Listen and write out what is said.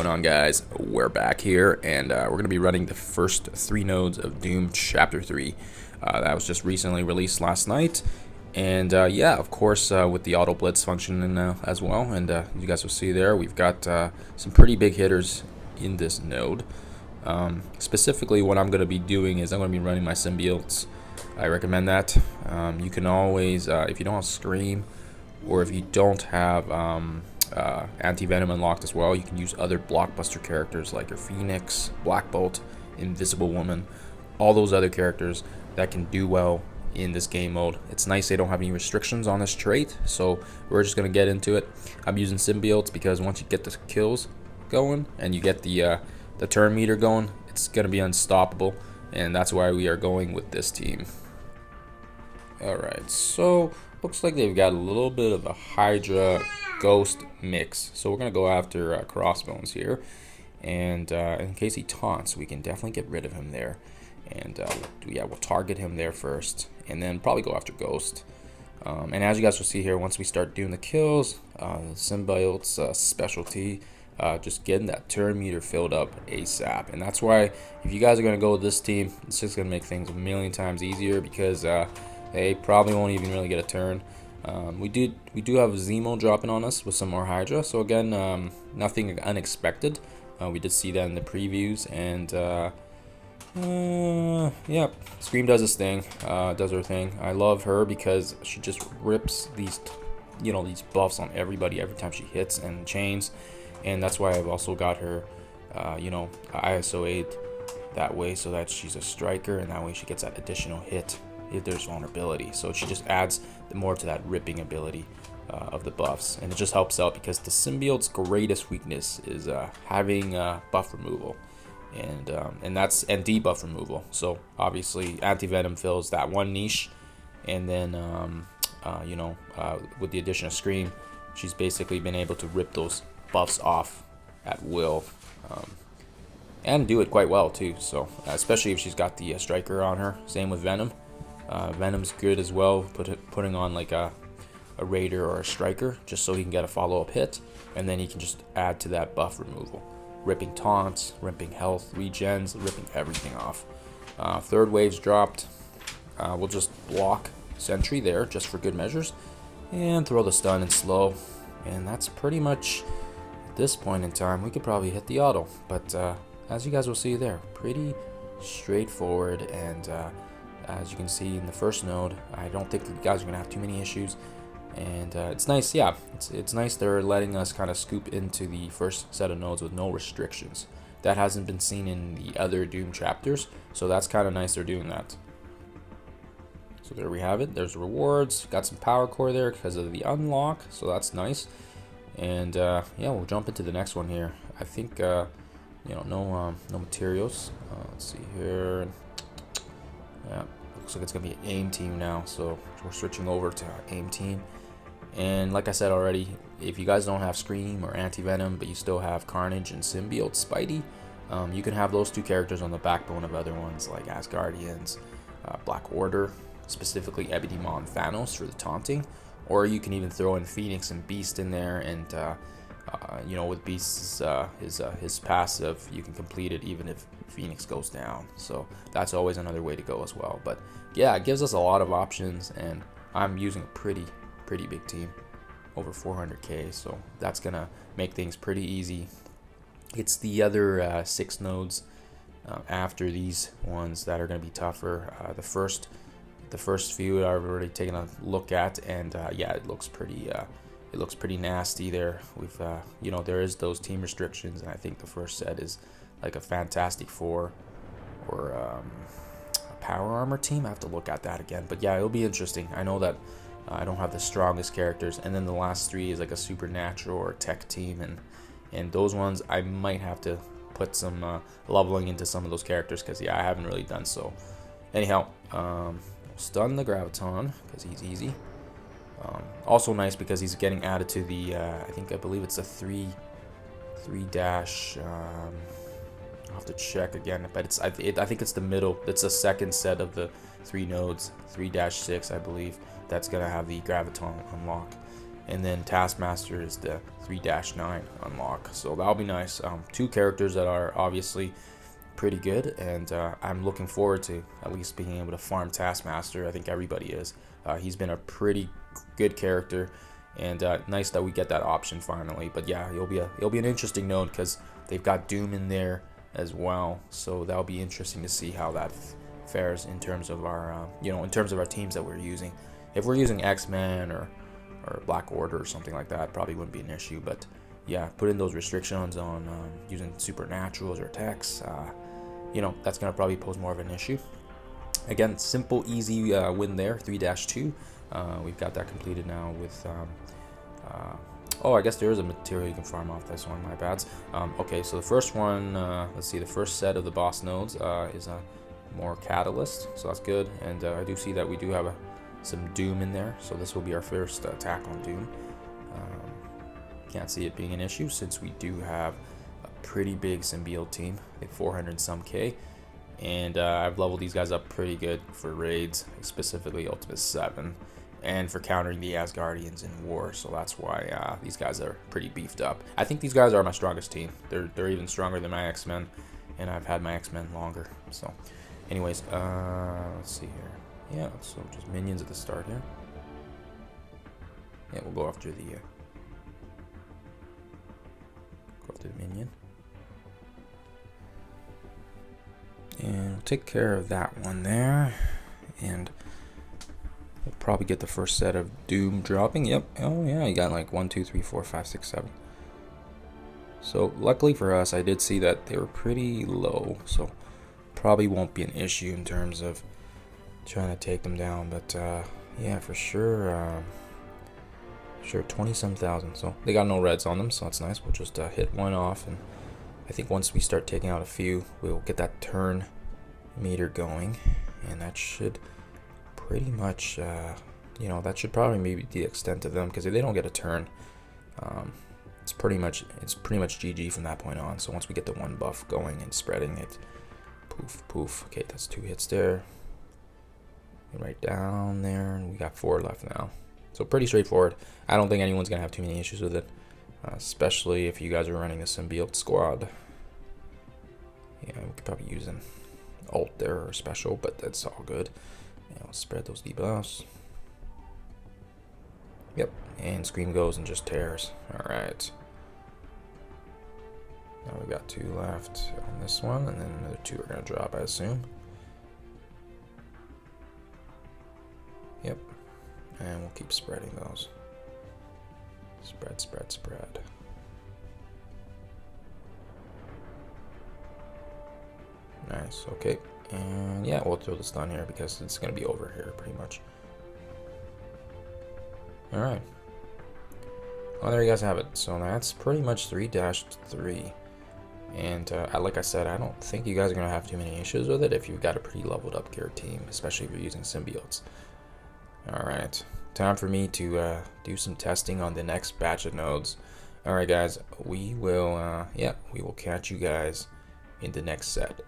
going on, guys? We're back here, and we're going to be running the first 3 nodes of Doom Chapter 3. That was just recently released last night, and yeah, of course, with the auto blitz function as well. And you guys will see there, we've got some pretty big hitters in this node. Specifically, what I'm going to be doing is I'm going to be running my symbiotes. I recommend that. You can always, if you don't have Scream, or if you don't have Anti-Venom unlocked as well, you can use other blockbuster characters like your Phoenix, Black Bolt, Invisible Woman, all those other characters that can do well in this game mode. It's nice they don't have any restrictions on this trait, so we're just going to get into it. I'm using symbiotes because once you get the kills going and you get the turn meter going, it's going to be unstoppable, and that's why we are going with this team. Alright, so looks like they've got a little bit of a Hydra Ghost mix. So we're going to go after Crossbones here. And in case he taunts, we can definitely get rid of him there. And yeah, we'll target him there first. And then probably go after Ghost. And as you guys will see here, once we start doing the kills, the Symbiote's specialty, just getting that turn meter filled up ASAP. And that's why if you guys are going to go with this team, it's just going to make things a million times easier because they probably won't even really get a turn. We do have Zemo dropping on us with some more Hydra, so again, nothing unexpected. We did see that in the previews, and yeah, Scream does his thing, does her thing. I love her because she just rips these, these buffs on everybody every time she hits and chains, and that's why I've also got her, ISO 8 that way, so that she's a striker, and that way she gets that additional hit if there's vulnerability. So she just adds more to that ripping ability of the buffs, and it just helps out because the symbiote's greatest weakness is having buff removal and debuff removal. So obviously Anti-Venom fills that one niche, and then with the addition of Scream, she's basically been able to rip those buffs off at will, and do it quite well too. So especially if she's got the striker on her. Same with Venom. Venom's good as well, putting on like a Raider or a Striker, just so he can get a follow-up hit, and then he can just add to that buff removal. Ripping taunts, ripping health, regens, ripping everything off. Third wave's dropped. We'll just block Sentry there, just for good measures, and throw the stun and slow. And that's pretty much, at this point in time, we could probably hit the auto. But as you guys will see there, pretty straightforward, and as you can see in the first node, I don't think you guys are going to have too many issues. And it's nice, yeah, it's nice they're letting us kind of scoop into the first set of nodes with no restrictions. That hasn't been seen in the other Doom chapters, so that's kind of nice they're doing that. So there we have it. There's rewards. Got some power core there because of the unlock, so that's nice. And yeah, we'll jump into the next one here. I think no materials. Let's see here. Yeah, looks like it's gonna be an AIM team now, so we're switching over to our AIM team. And like I said already, if you guys don't have Scream or Anti-Venom, but you still have Carnage and Symbiote Spidey, you can have those two characters on the backbone of other ones like Asgardians, Black Order, specifically Ebony Maw and Thanos for the taunting, or you can even throw in Phoenix and Beast in there, and with Beast's his passive, you can complete it even if Phoenix goes down. So that's always another way to go as well. But yeah, it gives us a lot of options, and I'm using a pretty big team, over 400k, so that's gonna make things pretty easy. It's the other 6 nodes after these ones that are gonna be tougher. The first few I've already taken a look at, and yeah, it looks pretty nasty there. We've there is those team restrictions, and I think the first set is like a Fantastic Four or a Power Armor team. I have to look at that again, but yeah, it'll be interesting. I know that I don't have the strongest characters, and then the last 3 is like a Supernatural or Tech team, and those ones I might have to put some leveling into some of those characters, because yeah, I haven't really done so. Anyhow, stun the Graviton because he's easy. Also nice because he's getting added to the I believe it's a 3 dash. I'll have to check again, but I think it's the middle. It's the second set of the 3 nodes, 3-6, I believe, that's gonna have the Graviton unlock. and then Taskmaster is the 3-9 unlock. So that'll be nice. Two characters that are obviously pretty good, and I'm looking forward to at least being able to farm Taskmaster. I think everybody is. He's been a pretty good character, and nice that we get that option finally. But yeah, it'll be an interesting node because they've got Doom in there as well, so that'll be interesting to see how that fares in terms of our in terms of our teams that we're using. If we're using X-Men or Black Order or something like that, probably wouldn't be an issue. But yeah, putting those restrictions on using supernaturals or attacks, that's gonna probably pose more of an issue. Again, simple, easy win there, 3-2. We've got that completed now with. Oh, I guess there is a material you can farm off this one. My bad. Okay, so the first one, let's see, the first set of the boss nodes is a more catalyst, so that's good. And I do see that we do have some Doom in there, so this will be our first attack on Doom. Can't see it being an issue since we do have a pretty big symbiote team, like 400 some K. And I've leveled these guys up pretty good for raids, specifically Ultimate 7, and for countering the Asgardians in war. So that's why these guys are pretty beefed up. I think these guys are my strongest team. They're even stronger than my X-Men, and I've had my X-Men longer. So anyways, let's see here. Yeah, so just minions at the start here. Yeah, we'll go after the minion. And we'll take care of that one there. And we'll probably get the first set of Doom dropping. Yep. Oh yeah, you got like 1, 2, 3, 4, 5, 6, 7. So luckily for us, I did see that they were pretty low. So probably won't be an issue in terms of trying to take them down. But yeah, for sure. Sure, 20-some thousand. So they got no reds on them, so that's nice. We'll just hit one off, and I think once we start taking out a few, we'll get that turn meter going, and that should pretty much, that should probably maybe the extent of them, because if they don't get a turn, it's pretty much GG from that point on. So once we get the one buff going and spreading it, poof, poof. Okay, that's 2 hits there. And right down there, and we got 4 left now. So pretty straightforward. I don't think anyone's gonna have too many issues with it, especially if you guys are running a symbiote squad. Yeah, we could probably use an ult there or special, but that's all good. Yeah, we'll spread those debuffs. Yep, and Scream goes and just tears. All right. Now we got 2 left on this one, and then another 2 are gonna drop, I assume. Yep. And we'll keep spreading those. Spread, spread, spread. Nice, okay. And yeah, we'll throw the stun here because it's going to be over here pretty much. Alright. Well, there you guys have it. So that's pretty much 3-3. And like I said, I don't think you guys are going to have too many issues with it if you've got a pretty leveled up gear team, especially if you're using symbiotes. Alright, time for me to do some testing on the next batch of nodes. Alright guys, we will catch you guys in the next set.